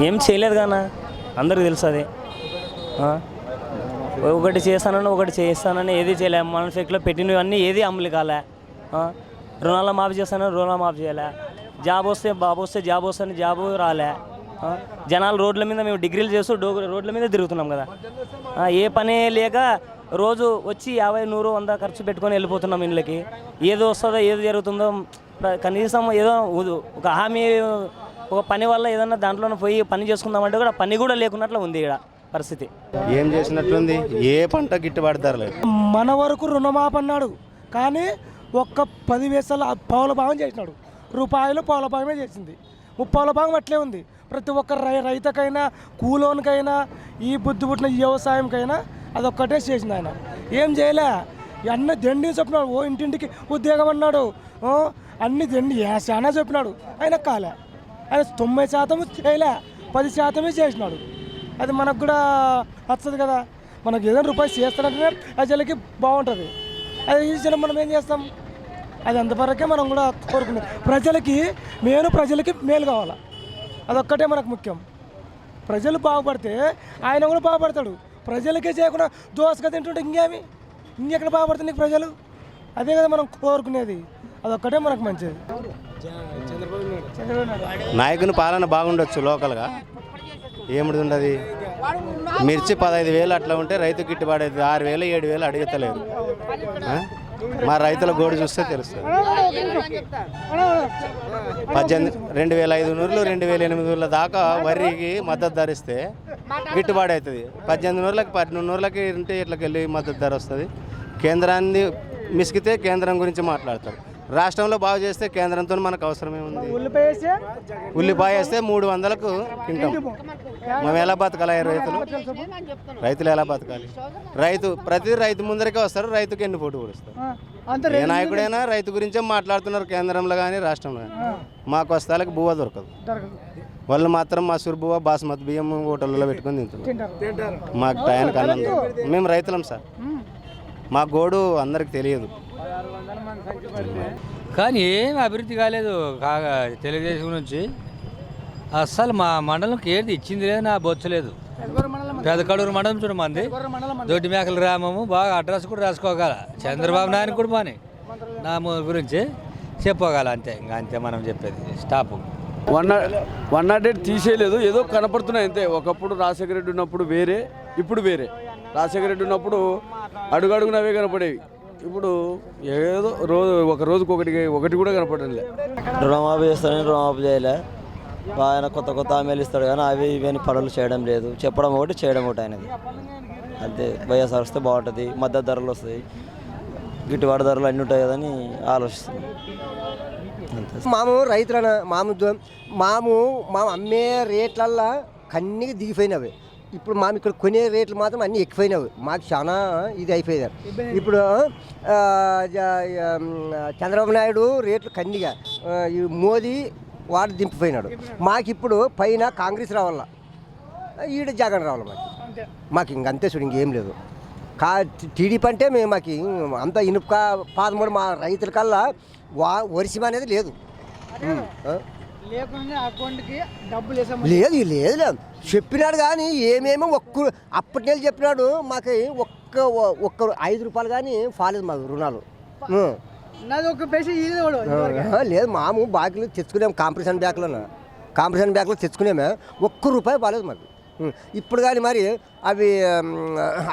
ఏం చేయలేదు కానీ అందరికి తెలుసు అది. ఒకటి చేస్తానని ఒకటి చేస్తానని ఏది చేయలే. మన ఫెక్ట్లో పెట్టినవన్నీ ఏది అమలు కాలే. రుణాల మాఫీ చేస్తానని రుణాల మాఫీ చేయలే. జాబ్ వస్తే బాబు వస్తే జాబ్ వస్తే జాబు రాలే. జనాలు రోడ్ల మీద మేము డిగ్రీలు చేస్తూ రోడ్ల మీద తిరుగుతున్నాం కదా. ఏ పని లేక రోజు వచ్చి 50, 100, 100 ఖర్చు పెట్టుకొని వెళ్ళిపోతున్నాం ఇళ్ళకి. ఏదో వస్తుందో ఏదో జరుగుతుందో కనీసం ఏదో ఒక హామీ ఒక పని వల్ల ఏదన్నా దాంట్లో పోయి పని చేసుకుందామంటే కూడా పని కూడా లేకున్నట్లు ఉంది ఇక్కడ పరిస్థితి. ఏం చేసినట్లుంది, ఏ పంట గిట్టుబాటు ధర లేదు. మన వరకు రుణమాఫీ అన్నాడు కానీ ఒక్క 10 పైసలు పావుల భాగం చేసినాడు. రూపాయలు పావుల భాగమే చేసింది. 30 భాగం అట్లే ఉంది. ప్రతి ఒక్క రైతుకైనా కూలోనికైనా ఈ బుద్ధి పుట్టిన వ్యవసాయంకైనా అదొక్కటే చేసింది ఆయన. ఏం చేయలే. అన్నీ దండి చెప్పినాడు. ఓ ఇంటింటికి ఉద్యోగం అన్నాడు. అన్ని దండి చాలా చెప్పినాడు. ఆయన కాలే. ఆయన 90% చేయలే, 10% చేసినాడు. అది మనకు కూడా వస్తుంది కదా. మనకు ఏదైనా రూపాయలు చేస్తానంటే ప్రజలకి బాగుంటుంది. అది ఇచ్చిన మనం ఏం చేస్తాం? అది అంతవరకే మనం కూడా కోరుకున్నాం. ప్రజలకి మేలు కావాలా, అదొక్కటే మనకు ముఖ్యం. ప్రజలు బాగుపడితే ఆయన కూడా బాగుపడతాడు. ప్రజలకే చేయకుండా దోసగా తింటుంటే ఇంకెక్కడ బాగుపడుతుంది నీకు ప్రజలు? అదే కదా మనం కోరుకునేది. అదొక్కటే మనకు మంచిది. నాయకుని పాలన బాగుండొచ్చు లోకల్గా, ఏమిటి ఉండదు. మిర్చి 15,000 అట్లా ఉంటే రైతు గిట్టుబాటు అవుతుంది. 6,000, 7,000 అడుగుతలేరు. మా రైతుల గోడు చూస్తే తెలుస్తుంది. 2,500, 2,800 దాకా వరికి మద్దతు ధర ఇస్తే గిట్టుబాటు అవుతుంది. 18,000, 12,000 ఉంటే ఇట్లకి వెళ్ళి మద్దతు ధర వస్తుంది. కేంద్రాన్ని మిసికితే కేంద్రం గురించి మాట్లాడతారు. రాష్ట్రంలో బాగు చేస్తే కేంద్రంతో మనకు అవసరమే ఉంది. ఉల్లిపాయ వేస్తే 300కు తింటాం. మేము ఎలా బతకాలి? రైతులు ఎలా బతకాలి? ప్రతి రైతు ముందరికే వస్తారు. రైతుకి ఎన్ని పోటీ పడుస్తారు. ఏ నాయకుడైనా రైతు గురించే మాట్లాడుతున్నారు, కేంద్రంలో కానీ రాష్ట్రంలో కానీ. మాకు వస్తాలకి బువ్వ దొరకదు. వాళ్ళు మాత్రం మసూర్ బువ్వ, బాస్మతి బియ్యం హోటల్లో పెట్టుకొని తింటున్నారు. మాకు టయానికి అన్నం దొరకదు. మేము రైతులం సార్. మా గోడు అందరికి తెలియదు. కానీ ఏం అభివృద్ధి కాలేదు. కాగా తెలుగుదేశం నుంచి అస్సలు మా మండలంకి ఏది ఇచ్చింది లేదు, నా బొచ్చలేదు. పెద్ద కడూరు మండలం చూడమంది, దొడ్డి మేకల గ్రామము బాగా అడ్రస్ కూడా రాసుకోగల. చంద్రబాబు నాయుడు కూడా బాని నా గురించి చెప్పుకోగల. అంతే, ఇంకా అంతే మనం చెప్పేది. స్టాప్ 108 తీసేయలేదు, ఏదో కనపడుతున్నాయి అంతే. ఒకప్పుడు రాజశేఖర రెడ్డి ఉన్నప్పుడు వేరే, ఇప్పుడు వేరే. రాజశేఖర రెడ్డి ఉన్నప్పుడు అడుగడుగునవే కనపడేవి. ఇప్పుడు ఏదో ఒక రోజుకి ఒకటి కూడా కనపడడం లేదు. రుణమాఫీ చేస్తానని రుణమాఫీ చేయలే. ఆయన కొత్త హామీలు ఇస్తాడు కానీ అవి ఇవన్నీ పనులు చేయడం లేదు. చెప్పడం ఒకటి చేయడం ఒకటి ఆయనది అంతే. వైఎస్ఆర్ వస్తే బాగుంటుంది, మద్దతు ధరలు వస్తాయి, గిట్టుబాటు ధరలు అన్నీ ఉంటాయి కదని ఆలోచిస్తున్నాం. మాము రైతులన మాము అమ్మే రేట్లల్లా కన్నీకి దిగిపోయినవి. ఇప్పుడు మాకు ఇక్కడ కొనే రేట్లు మాత్రం అన్నీ ఎక్కువైనవి. మాకు చాలా ఇది అయిపోయింది. ఇప్పుడు చంద్రబాబు నాయుడు రేట్లు కన్నీగా, ఈ మోదీ వాడు దింపిపోయినాడు. మాకు ఇప్పుడు పైన కాంగ్రెస్ రావాల, ఈడ జగన్ రావాలి. మాకు ఇంకంతే చూడు, ఇంకేం లేదు. టీడీపీ అంటే మాకు అంత ఇనుప పాదముడు. మా రైతుల కల్లా వరిసం అనేది లేదు. లేదు చెప్పినాడు కానీ ఏమేమో అప్పటి నెల చెప్పినాడు. మాకు ఒక్క 5 రూపాయలు కానీ ఫాలేదు మాకు రుణాలు. లేదు, మాము బాకీలు తెచ్చుకునేము. కాంపిటీషన్ బ్యాంకులో తెచ్చుకునేమే. ₹1 బాలేదు మాకు. ఇప్పుడు కానీ మరి అవి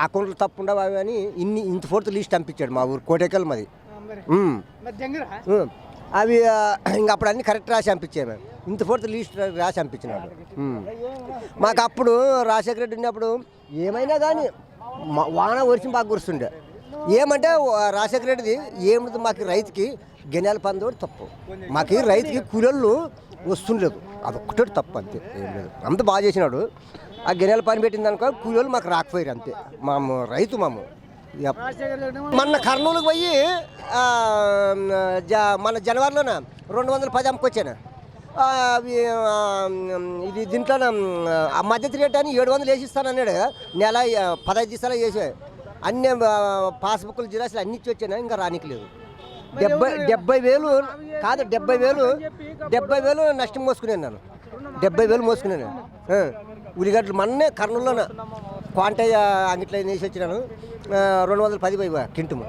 అకౌంట్లు తప్పు ఉండవు అవి అని ఇంత ఫోర్త్ లిస్ట్ పంపించాడు మా ఊరు కోటేకల్ మాది. అవి ఇంక అప్పుడు అన్నీ కరెక్ట్ రాసి పంపించాము. ఇంత ఫోర్త్ లిస్ట్ రాసి పంపించినాడు. మాకు అప్పుడు రాజశేఖర రెడ్డి ఉన్నప్పుడు ఏమైనా కానీ వాన వర్షం బాగా కురుస్తుండే. ఏమంటే రాజశేఖర రెడ్డిది ఏమిటి, మాకు రైతుకి గెనాల పందోడు తప్పు. మాకు రైతుకి కూలీళ్ళు వస్తుండలేదు, అదొక్కటి తప్పు అంతే, ఏం లేదు. అంత బాగా చేసినాడు. ఆ గెనాల పని పెట్టింది అనుకో కూలీళ్ళు మాకు రాకపోయారు అంతే. రైతు మొన్న కర్నూలుకి పోయి మన జనవరిలోన 210 అమ్ముకొచ్చాను. ఇది దీంట్లో మధ్యతరగతి రేట్ అని 700 వేసిస్తానన్నాడు. నెల 15 దివసాలు వేసా. అన్ని పాస్బుక్లు జిరాసులు అన్ని ఇచ్చి వచ్చాను, ఇంకా రానికి లేదు. 70,000 కాదు, 70,000 నష్టం మోసుకున్నాను. నేను 70,000 మోసుకున్నాను. ఉల్లిగడ్డలు మొన్నే కర్నూలులోన క్వాంటయ్య అంగిట్లో వేసి వచ్చినాను 210 పోయి కింటుము.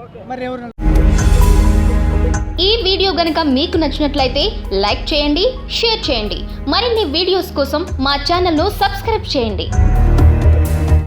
ఈ వీడియో గనుక మీకు నచ్చినట్లయితే లైక్ చేయండి, షేర్ చేయండి. మరిన్ని వీడియోస్ కోసం మా ఛానల్ను సబ్స్క్రైబ్ చేయండి.